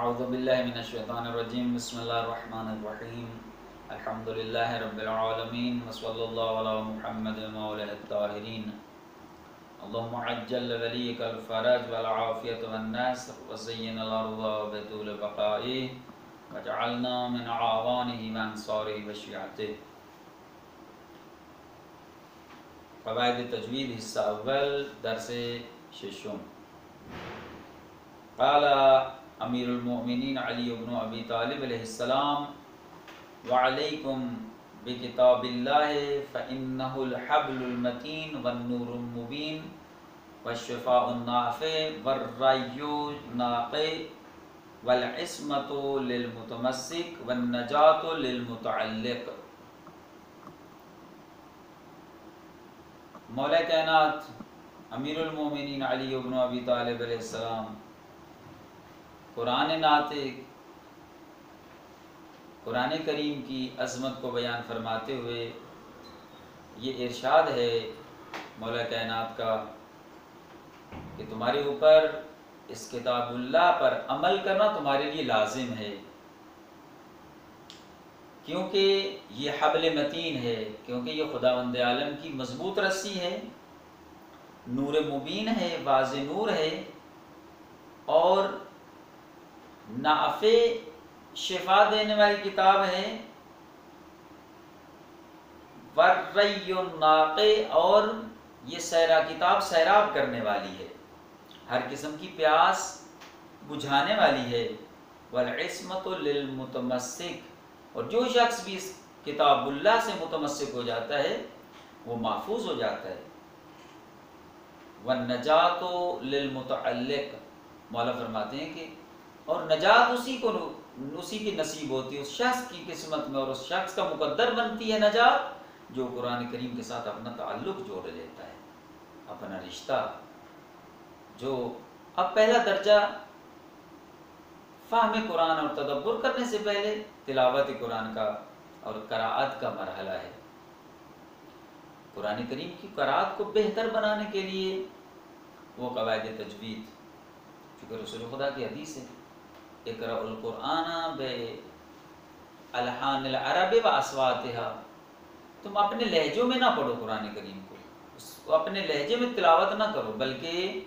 اعوذ باللہ من الشیطان الرجیم بسم اللہ الرحمن الرحیم الحمد للہ رب العالمین وصلی اللہ علی محمد وآلہ الطاہرین اللہم عجل ولیک الفرج والعافیت والنصر وزین الارض بطول بقائه وجعلنا من اعوانه وانصاره وشیعته۔ قواعد تجوید حصہ اول درس ششم۔ قال امیر المؤمنین علی بن ابی طالب علیہ السلام وعلیکم بکتاب اللہ فإنہ الحبل المتین والنور المبین والشفاء النافع والرأی الناقع والعصمۃ للمتمسک والنجاۃ للمتعلق۔ مولا کائنات امیر المومنین علی بن ابی طالب علیہ السلام قرآن ناطق قرآن کریم کی عظمت کو بیان فرماتے ہوئے یہ ارشاد ہے مولا کائنات کا کہ تمہارے اوپر اس کتاب اللہ پر عمل کرنا تمہارے لیے لازم ہے، کیونکہ یہ حبل متین ہے، کیونکہ یہ خداوند عالم کی مضبوط رسی ہے، نور مبین ہے، واضح نور ہے، اور نافع شفا دینے والی کتاب ہے، والرأی الناقع، اور یہ کتاب سیراب کرنے والی ہے، ہر قسم کی پیاس بجھانے والی ہے، والعصمۃ للمتمسک، اور جو شخص بھی اس کتاب اللہ سے متمسک ہو جاتا ہے وہ محفوظ ہو جاتا ہے، والنجاۃ للمتعلق، مولا فرماتے ہیں کہ اور نجات اسی کی نصیب ہوتی ہے، اس شخص کی قسمت میں، اور اس شخص کا مقدر بنتی ہے نجات جو قرآن کریم کے ساتھ اپنا تعلق جوڑ لیتا ہے، اپنا رشتہ، جو اب پہلا درجہ فہم قرآن اور تدبر کرنے سے پہلے تلاوت قرآن کا اور قراءت کا مرحلہ ہے۔ قرآن کریم کی قراءت کو بہتر بنانے کے لیے وہ قواعد تجوید، چونکہ رسول خدا کی حدیث ہے اقرأ القرآن بألحان العرب واصواتها، تم اپنے لہجوں میں نہ پڑھو قرآن کریم کو، اس کو اپنے لہجے میں تلاوت نہ کرو، بلکہ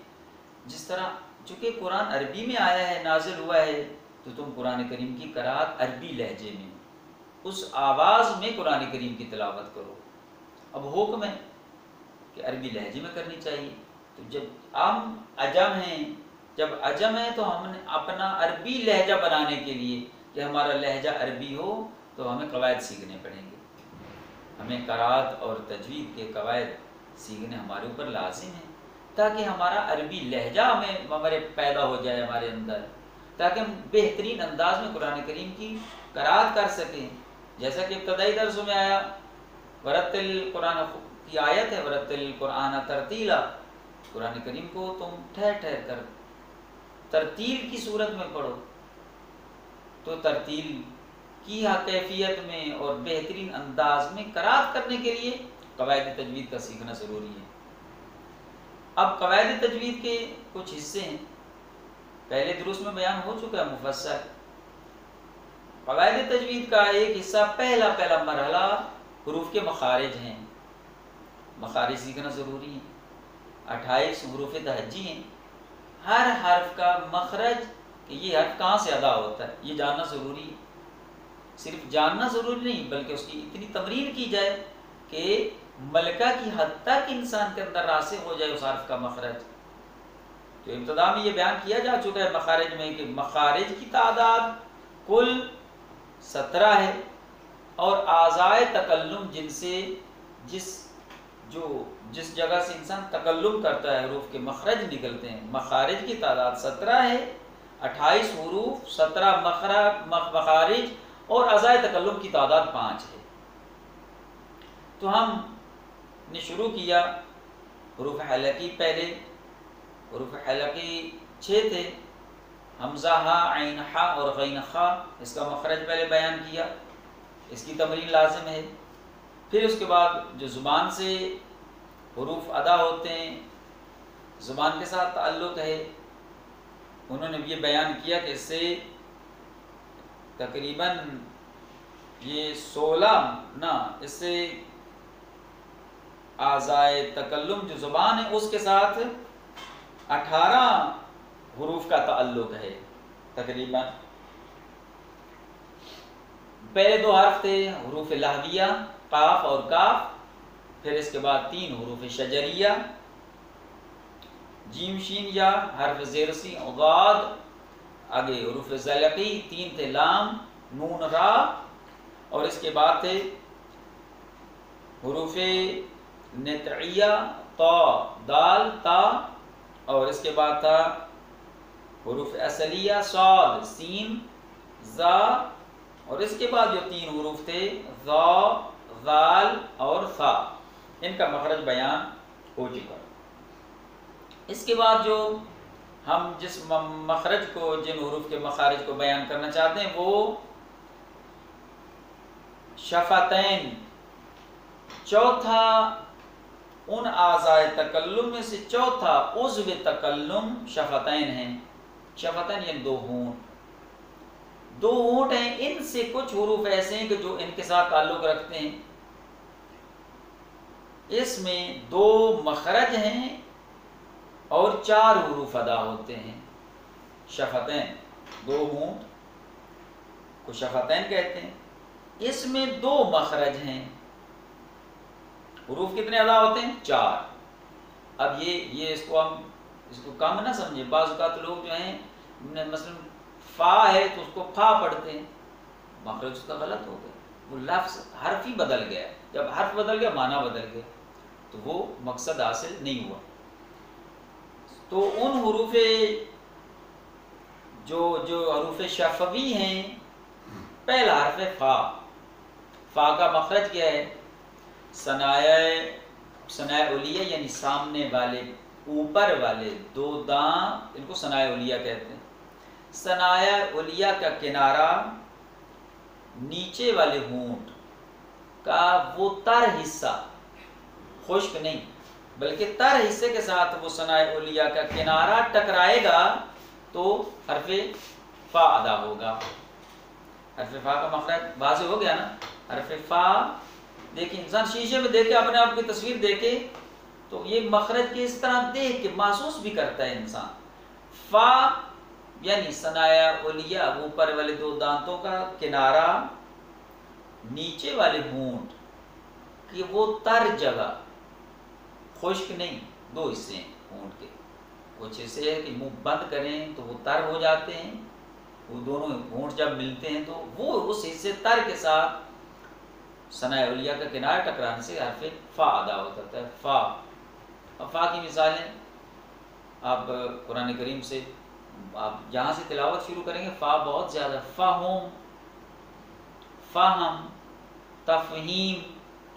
جس طرح چونکہ قرآن عربی میں آیا ہے، نازل ہوا ہے، تو تم قرآن کریم کی قراءت عربی لہجے میں، اس آواز میں قرآن کریم کی تلاوت کرو۔ اب حکم ہے کہ عربی لہجے میں کرنی چاہیے، تو جب ہم عجم ہیں، جب عجم ہے تو ہم نے اپنا عربی لہجہ بنانے کے لیے کہ ہمارا لہجہ عربی ہو تو ہمیں قواعد سیکھنے پڑیں گے، ہمیں قراءت اور تجوید کے قواعد سیکھنے ہمارے اوپر لازم ہیں، تاکہ ہمارا عربی لہجہ ہمارے پیدا ہو جائے ہمارے اندر، تاکہ ہم بہترین انداز میں قرآن کریم کی قراءت کر سکیں، جیسا کہ ابتدائی درسوں میں آیا، ورتل قرآن کی آیت ہے، ورتل قرآن ترتیلا، قرآن کریم کو تم ٹھہر ٹھہر کر ترتیل کی صورت میں پڑھو، تو ترتیل کی کیفیت میں اور بہترین انداز میں قراءت کرنے کے لیے قواعد تجوید کا سیکھنا ضروری ہے۔ اب قواعد تجوید کے کچھ حصے ہیں، پہلے دروس میں بیان ہو چکا ہے مفصل۔ قواعد تجوید کا ایک حصہ پہلا مرحلہ حروف کے مخارج ہیں، مخارج سیکھنا ضروری ہے، 28 حروف تہجی ہیں، ہر حرف کا مخرج کہ یہ حرف کہاں سے ادا ہوتا ہے یہ جاننا ضروری ہے، صرف جاننا ضروری نہیں بلکہ اس کی اتنی تمرین کی جائے کہ ملکہ کی حد تک انسان کے اندر راسخ ہو جائے اس حرف کا مخرج۔ تو ابتدا میں یہ بیان کیا جا چکا ہے مخارج میں کہ مخارج کی تعداد کل 17 ہے، اور اعضائے تکلم جن سے جس جگہ سے انسان تکلم کرتا ہے حروف کے مخرج نکلتے ہیں، مخارج کی تعداد 17 ہے، 28 حروف، 17 مخارج، اور اعضائے تکلم کی تعداد 5 ہے۔ تو ہم نے شروع کیا حروف حلقی، پہلے حروف حلقی 6 تھے، حمزہ، ہا، عین، حا اور غین، خا، اس کا مخرج پہلے بیان کیا، اس کی تمرین لازم ہے۔ پھر اس کے بعد جو زبان سے حروف ادا ہوتے ہیں، زبان کے ساتھ تعلق ہے، انہوں نے یہ بیان کیا کہ اس سے تقریباً یہ 16 نا، اس سے اعضائے تکلم جو زبان ہے اس کے ساتھ 18 حروف کا تعلق ہے تقریباً۔ پہلے 2 حرف تھے حروف لہویہ قاف اور کاف، پھر اس کے بعد 3 حروف شجریہ جیم شین یا، حرف زیرسی ضاد، آگے حروف زلقی 3 تھے لام نون را، اور اس کے بعد تھے حروف نطعیہ طا دال تا، اور اس کے بعد تھا حروف اصلیہ صاد سین زا، اور اس کے بعد جو 3 حروف تھے ذا ذال اور ثا، ان کا مخرج بیان ہو چکا۔ اس کے بعد جو ہم جس مخرج کو، جن حروف کے مخارج کو بیان کرنا چاہتے ہیں وہ شفتین، چوتھا ان اعضائے تکلم میں سے چوتھا عضو تکلم شفتین ہیں۔ شفتین یعنی 2 ہونٹ، 2 ہونٹ ہیں، ان سے کچھ حروف ایسے ہیں کہ جو ان کے ساتھ تعلق رکھتے ہیں۔ اس میں 2 مخرج ہیں اور 4 حروف ادا ہوتے ہیں۔ شفتین 2 ہونٹ کو شفتین کہتے ہیں، اس میں 2 مخرج ہیں، حروف کتنے ادا ہوتے ہیں؟ 4۔ اب یہ اس کو کم نہ سمجھے، بعض اوقات لوگ جو ہیں مثلا فا ہے تو اس کو فا پڑھتے ہیں، مخرج اس کا غلط ہو گیا، وہ لفظ حرف ہی بدل گیا، جب حرف بدل گیا معنی بدل گیا، تو وہ مقصد حاصل نہیں ہوا۔ تو ان حروف جو حروف شفوی ہیں، پہلا حرف ہے فا، فا کا مخرج کیا ہے؟ ثنائے علیہ یعنی سامنے والے اوپر والے 2 دانت، ان کو ثنائے علیہ کہتے ہیں۔ ثنائے علیہ کا کنارہ نیچے والے ہونٹ کا وہ تر حصہ، خشک نہیں بلکہ تر حصے کے ساتھ وہ ثنائے علیہ کا کنارہ ٹکرائے گا تو حرف فا ادا ہوگا۔ حرف فا کا مخرج واضح ہو گیا نا؟ حرف فا، دیکھیں انسان شیشے میں دیکھے اپنے آپ کی تصویر دیکھے تو یہ مخرج کی اس طرح دیکھ کے محسوس بھی کرتا ہے انسان۔ فا یعنی ثنائے علیہ اوپر والے 2 دانتوں کا کنارہ نیچے والے ہونٹ کہ وہ تر جگہ، خشک نہیں، 2 حصے ہیں ہونٹ کے، کچھ حصے ہے کہ منہ بند کریں تو وہ تر ہو جاتے ہیں، وہ دونوں ہونٹ جب ملتے ہیں تو وہ اس حصے تر کے ساتھ ثنائے علیہ کا کنارہ ٹکرانے سے حرف فا ادا ہوتا ہے۔ فا، اب فا کی مثالیں آپ قرآن کریم سے آپ جہاں سے تلاوت شروع کریں گے فا بہت زیادہ، فہم، فہم، تفہیم،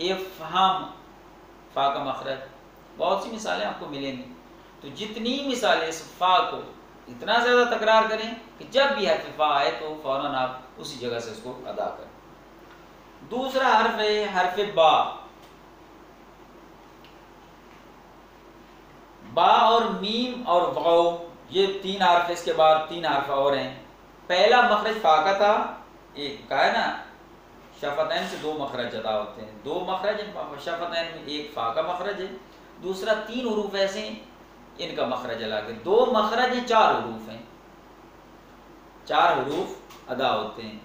افہم، فا کا مخرج، بہت سی مثالیں آپ کو ملیں گی۔ تو جتنی مثالیں اس فا کو اتنا زیادہ تکرار کریں کہ جب بھی حرف فا آئے تو فوراً آپ اسی جگہ سے اس کو ادا کریں۔ دوسرا حرف ہے حرف با۔ با اور میم اور واو، یہ 3 حرف، اس کے بعد 3 حرف اور ہیں۔ پہلا مخرج فا کا تھا، ایک کا ہے نا شفتین سے 2 مخرج ادا ہوتے ہیں، 2 مخرج شفتین میں، ایک فا کا مخرج ہے، دوسرا 3 حروف ایسے ہیں ان کا مخرج الگ ہے، 2 مخرج ہیں، 4 حروف ہیں، 4 حروف ادا ہوتے ہیں۔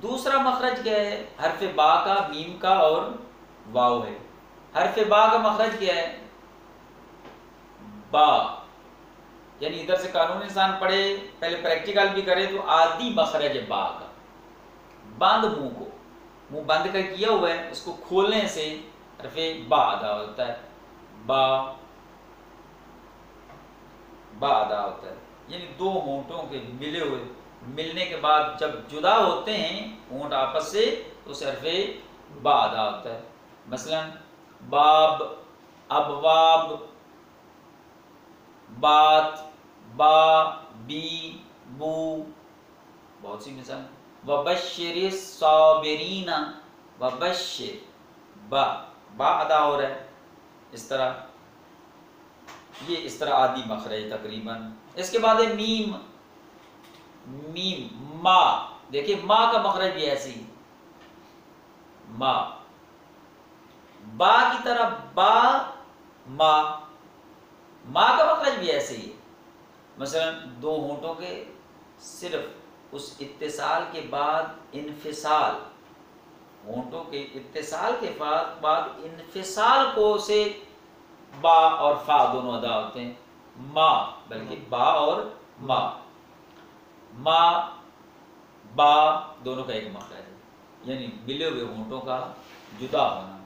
دوسرا مخرج کیا ہے؟ حرف با کا، میم کا اور واو ہے۔ حرف با کا مخرج کیا ہے؟ با، یعنی ادھر سے قانون انسان پڑھے، پہلے پریکٹیکل بھی کرے تو عادی مخرج ہے با کا، بند منہ کو، منہ بند کر کیا ہوا ہے، اس کو کھولنے سے حرف با ادا ہوتا ہے، با، با ادا ہوتا ہے، یعنی 2 ہونٹوں کے ملے ہوئے، ملنے کے بعد جب جدا ہوتے ہیں ہونٹ آپس سے تو اس حرف با ادا ہوتا ہے۔ مثلا باب، ابواب، بات، با، بی، بو، بہت سی مثال۔ وبشر الصابرین، وبشر، با، با ادا ہو رہا ہے، اس طرح، یہ اس طرح عادی مخرج تقریباً۔ اس کے بعد ہے میم۔ میم ما، دیکھیں ما کا مخرج بھی ایسے ہی ما، با کی طرح با ما، ما کا مخرج بھی ایسے ہی ہے۔ مثلا دو ہونٹوں کے صرف اس اتصال کے بعد انفصال، ہونٹوں کے اتصال کے بعد انفصال کو سے با اور فا دونوں ادا ہوتے ہیں، ما بلکہ با اور ما، ما با دونوں کا ایک مخرج ہے، یعنی ملے ہوئے ہونٹوں کا جدا ہونا،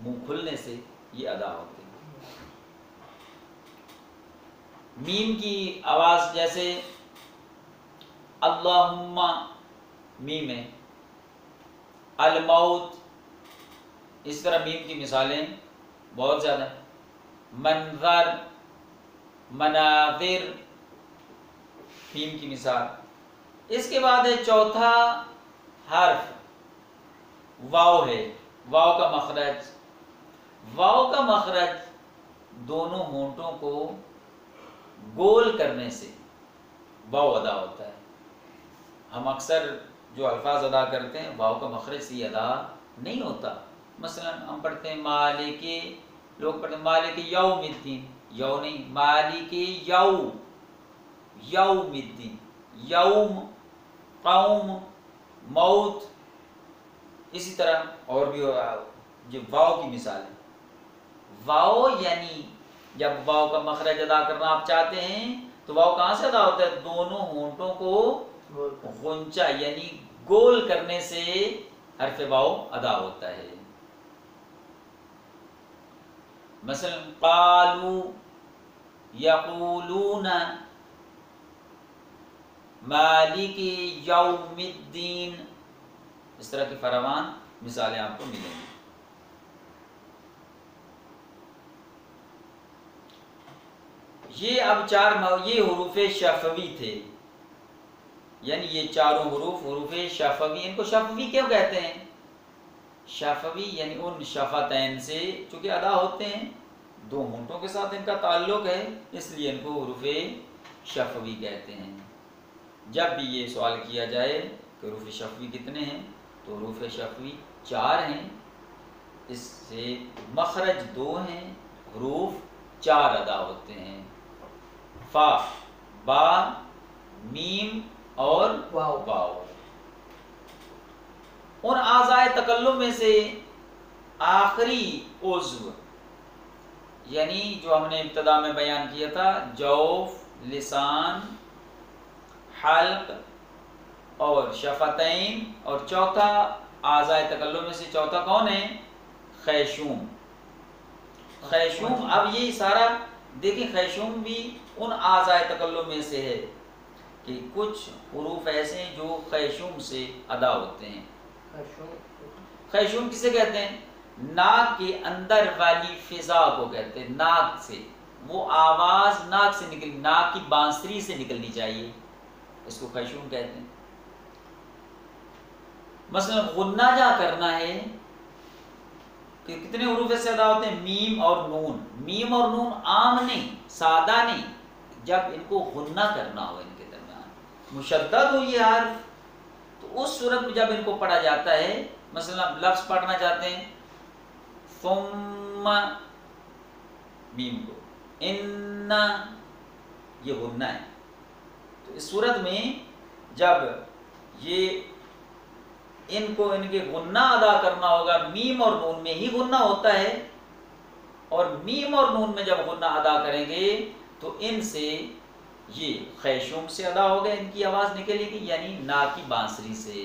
منہ کھلنے سے یہ ادا ہوتے ہیں۔ میم کی آواز جیسے اللہم میم ہے، الموت، اس طرح میم کی مثالیں بہت زیادہ ہیں، منظر، مناظر، میم کی مثال۔ اس کے بعد ہے چوتھا حرف واو ہے، واو کا مخرج، واو کا مخرج دونوں ہونٹوں کو گول کرنے سے واو ادا ہوتا ہے۔ ہم اکثر جو الفاظ ادا کرتے ہیں واو کا مخرج سے ہی ادا نہیں ہوتا، مثلا ہم پڑھتے ہیں مالک، لوگ پڑھتے ہیں مالک یوم الدین، یو نہیں، مالک یوم الدین، یوم، قوم، موت، اسی طرح اور بھی جو واو کی مثال ہے۔ واو یعنی جب واو کا مخرج ادا کرنا آپ چاہتے ہیں تو واو کہاں سے ادا ہوتا ہے؟ دونوں ہونٹوں کو غنچہ یعنی گول کرنے سے حرف واو ادا ہوتا ہے۔ مثلا قالوا، یقولون، مالک یوم الدین، اس طرح کی فراوان مثالیں آپ کو ملیں گی۔ یہ اب یہ حروف شفوی تھے، یعنی یہ چاروں حروف شفوی، ان کو شفوی کیوں کہتے ہیں؟ شفوی یعنی ان شفتین سے چونکہ ادا ہوتے ہیں، دو ہونٹوں کے ساتھ ان کا تعلق ہے، اس لیے ان کو حروف شفوی کہتے ہیں۔ جب بھی یہ سوال کیا جائے کہ حروف شفوی کتنے ہیں تو حروف شفوی 4 ہیں، اس سے مخرج 2 ہیں، حروف 4 ادا ہوتے ہیں، فا، با، میم اور واو۔ ان اعضائے تکلم میں سے آخری عضو، یعنی جو ہم نے ابتدا میں بیان کیا تھا، جوف، لسان، حلق اور شفتین، اور چوتھا اعضائے تکلم میں سے چوتھا کون ہے؟ خیشوم۔ خیشوم، اب یہ سارا دیکھیں، خیشوم بھی ان اعضائے تکلم میں سے ہے کہ کچھ حروف ایسے ہیں جو خیشوم سے ادا ہوتے ہیں۔ خیشوم کسے کہتے ہیں؟ ناک کے اندر والی فضا کو کہتے ہیں، ناک سے، وہ آواز ناک سے نکل، ناک کی بانسری سے نکلنی چاہیے، اس کو خیشوم کہتے ہیں۔ مثلا غنہ جا کرنا ہے کہ کتنے حروف سے ادا ہوتے ہیں؟ میم اور نون، میم اور نون عام نہیں، سادہ نہیں، جب ان کو غنہ کرنا ہو، ان کے درمیان مشدد ہو یہ حرف، تو اس صورت میں جب ان کو پڑھا جاتا ہے، مثلا لفظ پڑھنا چاہتے ہیں ثم، میم کو ان، یہ غنہ ہے، تو اس صورت میں جب یہ ان کو ان کے غنہ ادا کرنا ہوگا، میم اور نون میں ہی غنہ ہوتا ہے، اور میم اور نون میں جب غنہ ادا کریں گے تو ان سے یہ خیشوم سے ادا ہوگا، ان کی آواز نکلے گی، یعنی ناک کی بانسری سے۔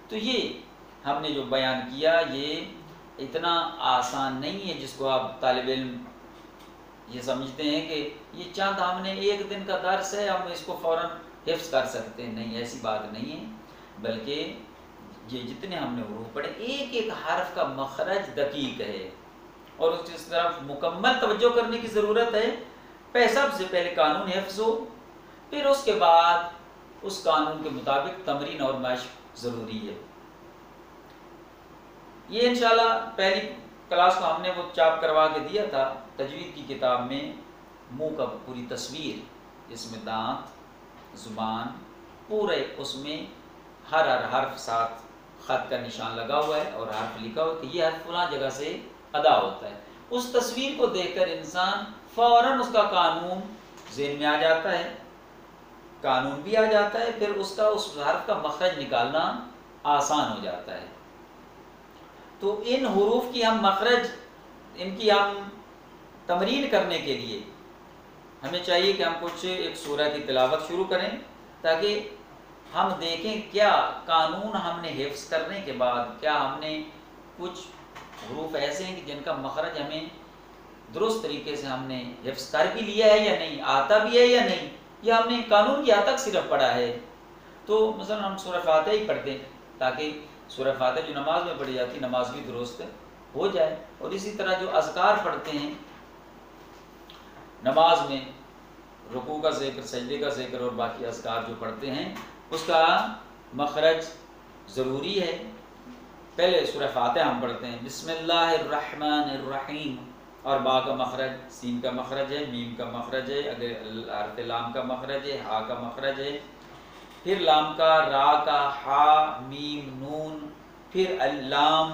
تو یہ ہم نے جو بیان کیا یہ اتنا آسان نہیں ہے جس کو آپ طالب علم یہ سمجھتے ہیں کہ یہ چند ہم نے ایک دن کا درس ہے، ہم اس کو فوراً حفظ کر سکتے ہیں، نہیں، ایسی بات نہیں ہے، بلکہ یہ جتنے ہم نے حروف پڑھے ایک ایک حرف کا مخرج دقیق ہے، اور اس طرف مکمل توجہ کرنے کی ضرورت ہے۔ سب سے پہلے قانون حفظ ہو، پھر اس کے بعد اس قانون کے مطابق تمرین اور مشق ضروری ہے۔ یہ انشاءاللہ پہلی کلاس کو ہم نے وہ چاپ کروا کے دیا تھا تجوید کی کتاب میں، منہ کا پوری تصویر، جس میں دانت، زبان، پورے اس میں ہر حرف ساتھ خط کا نشان لگا ہوا ہے اور حرف لکھا ہوا ہے کہ یہ حرف فلاں جگہ سے ادا ہوتا ہے. اس تصویر کو دیکھ کر انسان فوراً اس کا قانون ذہن میں آ جاتا ہے، قانون بھی آ جاتا ہے، پھر اس حرف کا مخرج نکالنا آسان ہو جاتا ہے. تو ان حروف کی ہم مخرج، ان کی ہم تمرین کرنے کے لیے ہمیں چاہیے کہ ہم کچھ ایک سورہ کی تلاوت شروع کریں، تاکہ ہم دیکھیں کیا قانون ہم نے حفظ کرنے کے بعد کیا ہم نے کچھ حروف ایسے ہیں کہ جن کا مخرج ہمیں درست طریقے سے ہم نے حفظ کر بھی لیا ہے یا نہیں، آتا بھی ہے یا نہیں، یا ہم نے قانون کی حد تک صرف پڑھا ہے. تو مثلا ہم سورہ فاتحہ ہی پڑھتے ہیں تاکہ سورہ فاتحہ جو نماز میں پڑھی جاتی ہے نماز بھی درست ہو جائے. اور اسی طرح جو اذکار پڑھتے ہیں نماز میں، رکوع کا ذکر، سجدے کا ذکر اور باقی اذکار جو پڑھتے ہیں اس کا مخرج ضروری ہے. پہلے سورہ فاتحہ ہم پڑھتے ہیں بسم اللہ الرحمن الرحیم، اور با کا مخرج، سین کا مخرج ہے، میم کا مخرج ہے، اگر حرف لام کا مخرج ہے، ہا کا مخرج ہے، پھر لام کا، را کا، ہا، میم، نون، پھر اللام،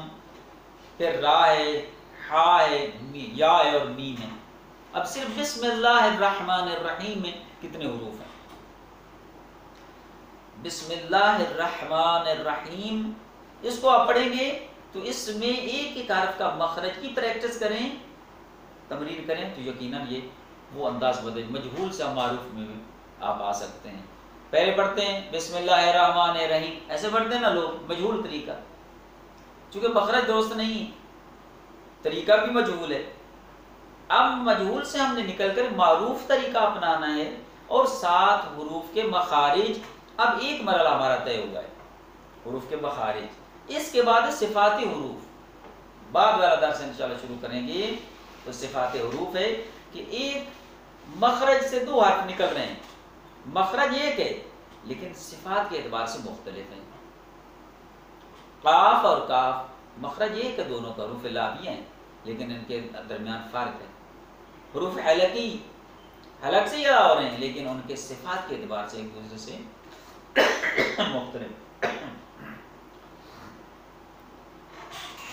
پھر را ہے، ہا ہے، یا ہے اور میم ہے. اب صرف بسم اللہ الرحمن الرحیم میں کتنے حروف ہیں؟ بسم اللہ الرحمن الرحیم، اس کو آپ پڑھیں گے تو اس میں ایک ایک حرف کا مخرج کی پریکٹس کریں، تمرین کریں تو یقیناً یہ وہ انداز بدل مجہول سے معروف میں آپ آ سکتے ہیں. پہلے پڑھتے ہیں بسم اللہ الرحمن الرحیم، ایسے پڑھتے ہیں نا لوگ، مجہول طریقہ، چونکہ مخرج درست نہیں ہے، طریقہ بھی مجہول ہے. اب مجہول سے ہم نے نکل کر معروف طریقہ اپنانا ہے، اور 7 حروف کے مخارج. اب ایک مرحلہ ہمارا طے ہوا ہے حروف کے مخارج، اس کے بعد صفاتی حروف بعد والا درس انشاءاللہ شروع کریں گے. تو صفات حروف ہے کہ ایک مخرج سے 2 حرف نکل رہے ہیں، مخرج ایک ہے لیکن صفات کے اعتبار سے مختلف ہیں. قاف اور کاف مخرج ایک ہے دونوں کا، حروف لامیہ ہیں لیکن ان کے درمیان فرق ہے. حروف حلقی حلق سے ادا ہو رہے ہیں لیکن ان کے صفات کے اعتبار سے ایک دوسرے سے مختلف.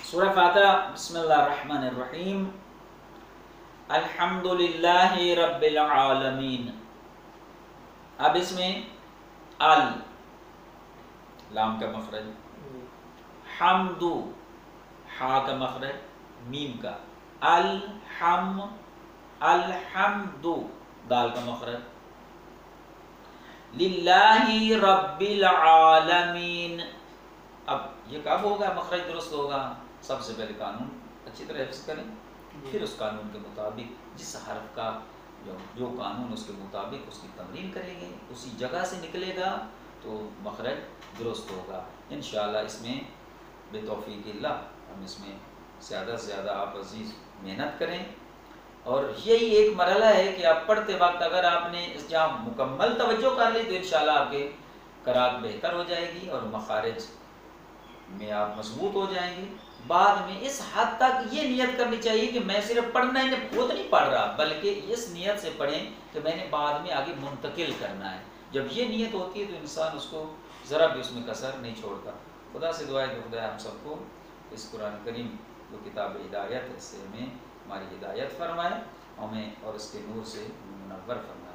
سورہ فاتحہ بسم اللہ الرحمن الرحیم، الحمدللہ رب العالمین. اب اس میں لام کا مخرج، حمد ہا کا مخرج، میم کا، الحمد دال کا مخرج، للہ رب العالمین. اب یہ کب ہوگا مخرج درست ہوگا؟ سب سے پہلے قانون اچھی طرح حفظ کریں، پھر اس قانون کے مطابق جس حرف کا جو قانون اس کے مطابق اس کی تمرین کریں گے، اسی جگہ سے نکلے گا تو مخرج درست ہوگا انشاءاللہ. اس میں بتوفیق اللہ ہم اس میں زیادہ سے زیادہ آپ عزیز محنت کریں. اور یہی ایک مرحلہ ہے کہ آپ پڑھتے وقت اگر آپ نے اس جہاں مکمل توجہ کر لی تو انشاءاللہ آپ کے قرأت بہتر ہو جائے گی اور مخارج میں آپ مضبوط ہو جائیں گے. بعد میں اس حد تک یہ نیت کرنی چاہیے کہ میں صرف پڑھنا ہی وہ تو نہیں پڑھ رہا، بلکہ اس نیت سے پڑھیں کہ میں نے بعد میں آگے منتقل کرنا ہے. جب یہ نیت ہوتی ہے تو انسان اس کو ذرا بھی اس میں کسر نہیں چھوڑتا. خدا سے دعا ہے کہ خدا ہم سب کو اس قرآن کریم جو کتاب ہدایت ہے اس سے ہمیں ہماری ہدایت فرمائے، ہمیں اور اس کے نور سے منور فرمائے.